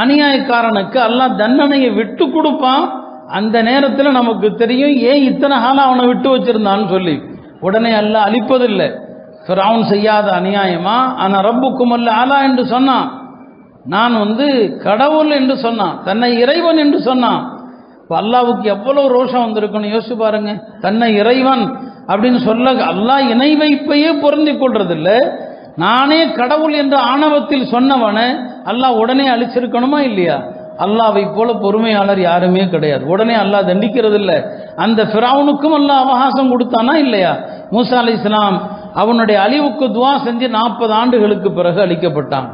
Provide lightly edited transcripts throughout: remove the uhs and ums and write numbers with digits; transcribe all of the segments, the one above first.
அநியாயக்காரனுக்கு அல்லாஹ் தண்டனையை விட்டு கொடுப்பான். அந்த நேரத்தில் நமக்கு தெரியும் ஏன் இத்தனை காலம் அவனை விட்டு வச்சிருந்தான்னு சொல்லி. உடனே அல்லாஹ் அழிப்பதில்லை. ஃபிரௌன் செய்யாத அநியாயமா ஆனா ரப்புக்கும் அல்ல ஆலா என்று சொன்னான், நான் கடவுள் என்று சொன்னான், தன்னை இறைவன் என்று சொன்னான். இப்போ அல்லாவுக்கு எவ்வளவு ரோஷம் வந்திருக்குன்னு யோசிச்சு பாருங்க. தன்னை இறைவன் அப்படின்னு சொல்ல அல்லாஹ் இணை வைப்பையே பொருந்தி கொள்றதில்ல. நானே கடவுள் என்ற ஆணவத்தில் சொன்னவனை அல்லாஹ் உடனே அழிச்சிருக்கணுமா இல்லையா? அல்லாவை போல பொறுமையாளர் யாருமே கிடையாது. உடனே அல்லாஹ் தண்டிக்கிறது இல்லை. அந்த ஃபிரௌனுக்கும் அல்லாஹ் அவகாசம் கொடுத்தானா இல்லையா? மூசா அலைஹிஸ்ஸலாம் அவனுடைய அழிவுக்கு துவா செஞ்சு 40 ஆண்டுகளுக்கு பிறகு அழிக்கப்பட்டான்.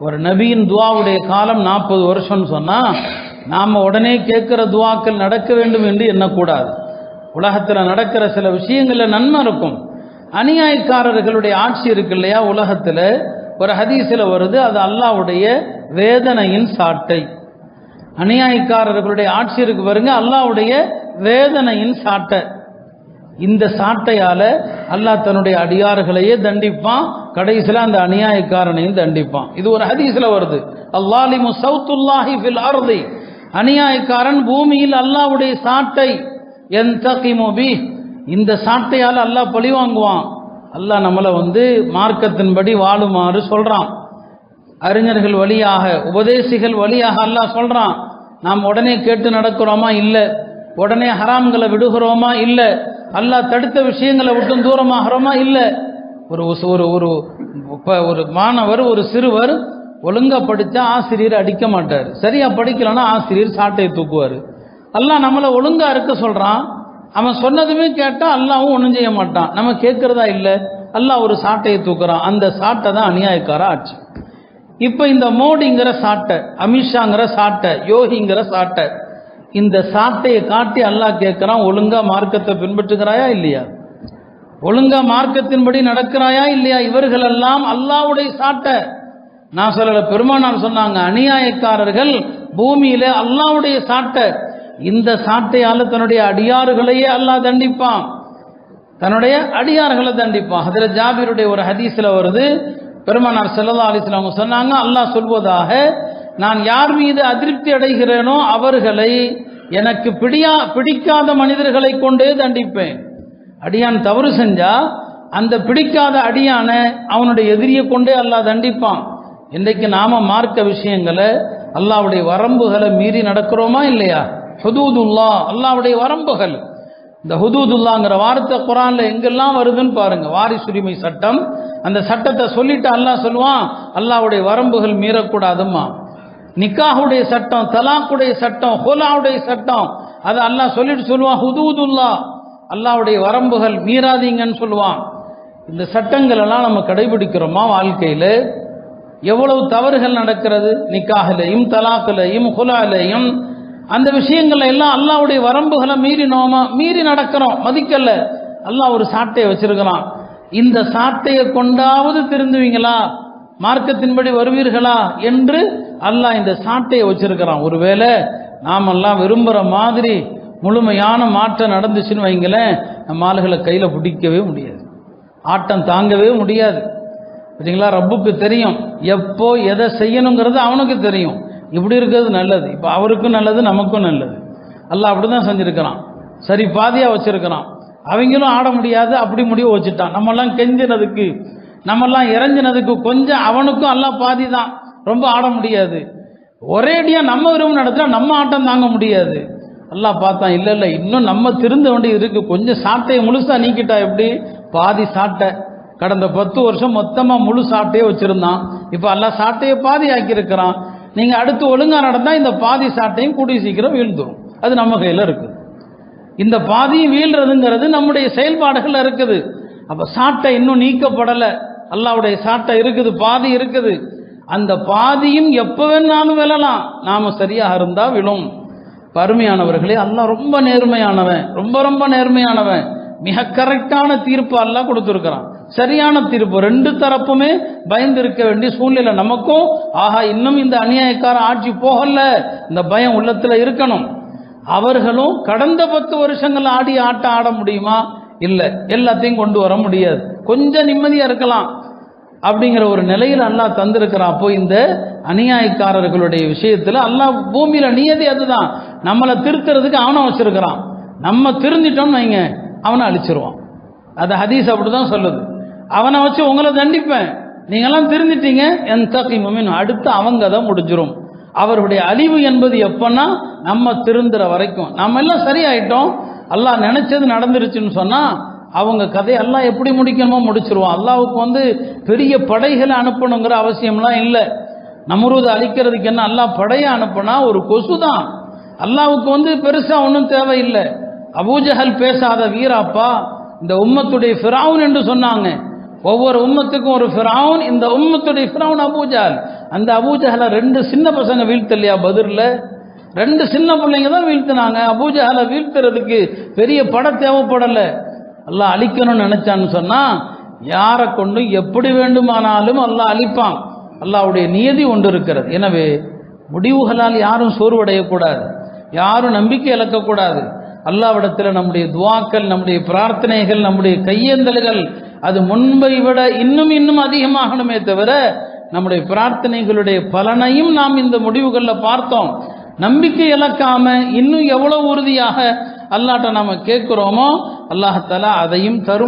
ஒரு நபியின் துவாவுடைய காலம் 40 வருஷம்னு சொன்னா நாம உடனே கேட்கிற துவாக்கள் நடக்க வேண்டும் என்று எண்ணக்கூடாது. உலகத்தில் நடக்கிற சில விஷயங்கள்ல நன்மை இருக்கும். அநியாயக்காரர்களுடைய ஆட்சி இருக்கு இல்லையா உலகத்தில், ஒரு ஹதீஸில் வருது, அது அல்லாஹ்வுடைய வேதனையின் சாட்டை. அநியாயக்காரர்களுடைய ஆட்சி இருக்கு பாருங்க, அல்லாஹ்வுடைய வேதனையின் சாட்டை. இந்த சாட்டையால அல்லாஹ் தன்னுடைய அடியார்களையே தண்டிப்பான், கடைசியில் அந்த அநியாயக்காரனையும் தண்டிப்பான். இது ஒரு ஹதீஸில் வருது. அல்லாலிமு சௌத்துல்லாஹி ஃபில் அர்தி, அநியாயக்காரன் பூமியில் அல்லாஹ்வுடைய சாட்டை. யன்தகிமு பி, இந்த சாட்டையால் அல்லாஹ் பழி வாங்குவான். அல்லாஹ் நம்மளை மார்க்கத்தின்படி வாழுமாறு சொல்றான். அறிஞர்கள் வழியாக, உபதேசிகள் வழியாக அல்லாஹ் சொல்றான். நாம் உடனே கேட்டு நடக்கிறோமா? இல்லை. உடனே ஹராம்களை விடுகிறோமா? இல்லை. அல்லாஹ் தடுத்த விஷயங்களை விட்டு தூரமாகிறோமா? இல்லை. ஒரு மாணவர், ஒரு சிறுவர் ஒழுங்கா படித்தா ஆசிரியர் அடிக்க மாட்டார், சரியா படிக்கலன்னா ஆசிரியர் சாட்டையை தூக்குவார். அல்லாஹ் நம்மளை ஒழுங்கா இருக்க சொல்றான். அவன் சொன்னதுமே கேட்டால் அல்லாவும் ஒன்றும் செய்ய மாட்டான். நம்ம கேட்கறதா இல்லை, அல்லாஹ் ஒரு சாட்டையை தூக்குறான். அந்த சாட்டை தான் அநியாயக்கார ஆட்சி. இப்போ இந்த மோடிங்கிற சாட்டை, அமித்ஷாங்கிற சாட்டை, யோகிங்கிற சாட்டை, இந்த சாட்டையை காட்டி அல்லாஹ் கேட்குறான், ஒழுங்கா மார்க்கத்தை பின்பற்றுகிறாயா இல்லையா? ஒழுங்கா மார்க்கத்தின்படி நடக்கிறாயா இல்லையா? இவர்கள் எல்லாம் அல்லாஹ்வுடைய சாட்டை. நான் சொல்லல, பெருமானார் சொன்னாங்க, அநியாயக்காரர்கள் பூமியில அல்லாஹ்வுடைய சாட்டை. இந்த சாட்டையால தன்னுடைய அடியார்களையே அல்லாஹ் தண்டிப்பான், தன்னுடைய அடியார்களை தண்டிப்பான். ஹஜ்ரத் ஜாபிருடைய ஒரு ஹதீஸ்ல வருது, பெருமானார் ஸல்லல்லாஹு அலைஹி வஸல்லம் சொன்னாங்க, அல்லாஹ் சொல்வதாக, நான் யார் மீது அதிருப்தி அடைகிறேனோ அவர்களை எனக்கு பிடிக்காத மனிதர்களை கொண்டே தண்டிப்பேன். அடியான் தவறு செஞ்சா அந்த பிடிக்காத அடியான அவனுடைய எதிரியை கொண்டே அல்லாஹ் தண்டிப்பான். இன்றைக்கு நாம மார்க்க விஷயங்களை, அல்லாஹ்வுடைய வரம்புகளை மீறி நடக்கிறோமா இல்லையா? ஹுதூதுல்லா, அல்லாஹ்வுடைய வரம்புகள். இந்த ஹுதூதுல்லாங்கிற வார்த்தை குர்ஆன்ல எங்கெல்லாம் வருதுன்னு பாருங்க. வாரிசுரிமை சட்டம், அந்த சட்டத்தை சொல்லிட்டு அல்லாஹ் சொல்லுவான், அல்லாஹ்வுடைய வரம்புகள் மீறக்கூடாதுமா. நிக்காஹுடைய சட்டம், தலாக்குடைய சட்டம், ஹுலாவுடைய சட்டம், அதை அல்லாஹ் சொல்லிட்டு சொல்லுவான் ஹுதூதுல்லா, அல்லாஹ்வுடைய வரம்புகள் மீறாதீங்கன்னு சொல்லுவான். இந்த சட்டங்கள் எல்லாம் நம்ம கடைபிடிக்கிறோமா? வாழ்க்கையில எவ்வளவு தவறுகள் நடக்கிறது, நிக்காஹிலையும் தலாக்கிலையும் ஹுலாலையும். அந்த விஷயங்கள்ல எல்லாம் அல்லாஹ்வுடைய வரம்புகளை மீறி நடக்கிறோம், மதிக்கல. அல்லாஹ் ஒரு சாட்டையை வச்சிருக்கிறான். இந்த சாட்டையை கொண்டாவது திருந்துவீங்களா, மார்க்கத்தின்படி வருவீர்களா என்று அல்லாஹ் இந்த சாட்டையை வச்சிருக்கிறான். ஒருவேளை நாமெல்லாம் விரும்புகிற மாதிரி முழுமையான மாற்றம் நடந்துச்சுன்னு வைங்களேன், நம்ம ஆளுகளை கையில் பிடிக்கவே முடியாது, ஆட்டம் தாங்கவே முடியாது. சரிங்களா? ரப்புக்கு தெரியும் எப்போ எதை செய்யணுங்கிறது, அவனுக்கு தெரியும். இப்படி இருக்கிறது நல்லது, இப்போ அவருக்கும் நல்லது, நமக்கும் நல்லது. அல்லாஹ் அப்படி தான் செஞ்சுருக்கிறான், சரி பாதியாக வச்சிருக்கிறான். அவங்களும் ஆட முடியாது, அப்படி முடிவு வச்சுட்டான். நம்மெல்லாம் கெஞ்சினதுக்கு, நம்மெல்லாம் இறஞ்சினதுக்கு கொஞ்சம் அவனுக்கும் அல்லாஹ் பாதி தான், ரொம்ப ஆட முடியாது. ஒரேடியாக நம்ம விரும்பி நடத்தினா நம்ம ஆட்டம் தாங்க முடியாது. அல்லாஹ் பார்த்தான், இல்லை இல்லை, இன்னும் நம்ம திருந்த வேண்டியது இருக்கு, கொஞ்சம் சாட்டையை முழுசாக நீக்கிட்டா எப்படி? பாதி சாட்டை, கடந்த 10 வருஷம் மொத்தமாக முழு சாட்டையே வச்சுருந்தான். இப்போ அல்லாஹ் சாட்டையை பாதி ஆக்கியிருக்கிறான். நீங்கள் அடுத்து ஒழுங்காக நடந்தால் இந்த பாதி சாட்டையும் கூடிய சீக்கிரம் வீழ்ந்துடும். அது நம்ம கையில் இருக்குது. இந்த பாதியும் வீழ்றதுங்கிறது நம்முடைய செயல்பாடுகள் இருக்குது. அப்போ சாட்டை இன்னும் நீக்கப்படலை, அல்லாஹ்வுடைய சாட்டை இருக்குது, பாதி இருக்குது. அந்த பாதியும் எப்போ வேணாலும் விழலாம், நாம் சரியாக இருந்தால் விழும். அருமையானவர்களே, அல்லாஹ் ரொம்ப நேர்மையானவன், ரொம்ப ரொம்ப நேர்மையானவன். மிக கரெக்டான தீர்ப்பு அல்லாஹ் கொடுத்துருக்கிறான், சரியான தீர்ப்பு. 2 தரப்புமே பயந்து இருக்க வேண்டிய சூழ்நிலை நமக்கும். ஆஹா, இன்னும் இந்த அநியாயக்கார ஆட்சி போகல, இந்த பயம் உள்ளத்தில் இருக்கணும். அவர்களும் கடந்த 10 வருஷங்கள் ஆடிய ஆட்டம் ஆட முடியுமா? இல்லை, எல்லாத்தையும் கொண்டு வர முடியாது. கொஞ்சம் நிம்மதியாக இருக்கலாம். அப்படிங்கிற ஒரு நிலையில் அல்லாஹ் தந்திருக்கிறான். அப்போ இந்த அநியாயக்காரர்களுடைய விஷயத்தில் அல்லாஹ் பூமியில் நியதி அதுதான், நம்மளை திருத்துறதுக்கு அவனை வச்சிருக்கிறான். நம்ம திருந்திட்டோம்னு வைங்க அவனை அழிச்சிருவான். அது ஹதீஸ் அப்படிதான் சொல்லுது. அவனை வச்சு உங்களை தண்டிப்பேன், நீங்கெல்லாம் திருந்திட்டீங்க என் அடுத்து அவங்க தான் முடிஞ்சிரும். அவருடைய அழிவு என்பது எப்பன்னா நம்ம திருந்துற வரைக்கும். நம்ம எல்லாம் சரியாயிட்டோம், அல்லாஹ் நினைச்சது நடந்துருச்சுன்னு சொன்னா அவங்க கதை அல்லாஹ் எப்படி முடிக்கணுமோ முடிச்சிருவான். அல்லாஹ்வுக்கு பெரிய படைகளை அனுப்பணுங்கிற அவசியம்லாம் இல்லை. நம்ரூதை அழிக்கிறதுக்கு என்ன அல்லாஹ் படையை அனுப்புனா ஒரு கொசு தான். அல்லாஹ்வுக்கு பெருசா ஒன்றும் தேவையில்லை. அபூஜஹல் பேசாத வீராப்பா இந்த உம்மத்துடைய ஃபிரௌன் என்று சொன்னாங்க. ஒவ்வொரு உம்மத்துக்கும் ஒரு ஃபிரௌன், இந்த உம்மத்துடைய ஃபிரௌன் அபூஜஹல். அந்த அபூஜஹலை 2 சின்ன பசங்க வீழ்த்தலையா பதிரில்? 2 சின்ன பிள்ளைங்க தான் வீழ்த்தினாங்க. அபூஜஹலை வீழ்த்துறதுக்கு பெரிய படை தேவைப்படலை. அல்லாஹ் அழிக்கணும்னு நினைச்சான்னு சொன்னா யாரை கொண்டு எப்படி வேண்டுமானாலும் அல்லாஹ் அழிப்பான். அல்லாஹ்வுடைய நியதி ஒன்று இருக்கிறது. எனவே முடிவுகளால் யாரும் சோர்வடையக்கூடாது, யாரும் நம்பிக்கை இழக்கக்கூடாது. அல்லாஹ்விடத்தில் நம்முடைய துவாக்கள், நம்முடைய பிரார்த்தனைகள், நம்முடைய கையேந்தல்கள் அது முன்பை விட இன்னும் அதிகமாகணுமே தவிர நம்முடைய பிரார்த்தனைகளுடைய பலனையும் நாம் இந்த முடிவுகளில் பார்த்தோம். நம்பிக்கை இழக்காம இன்னும் எவ்வளவு உறுதியாக அல்லாஹ்ட்ட நாம கேட்கிறோமோ அல்லாஹ் தஆலா அதையும் தரும்.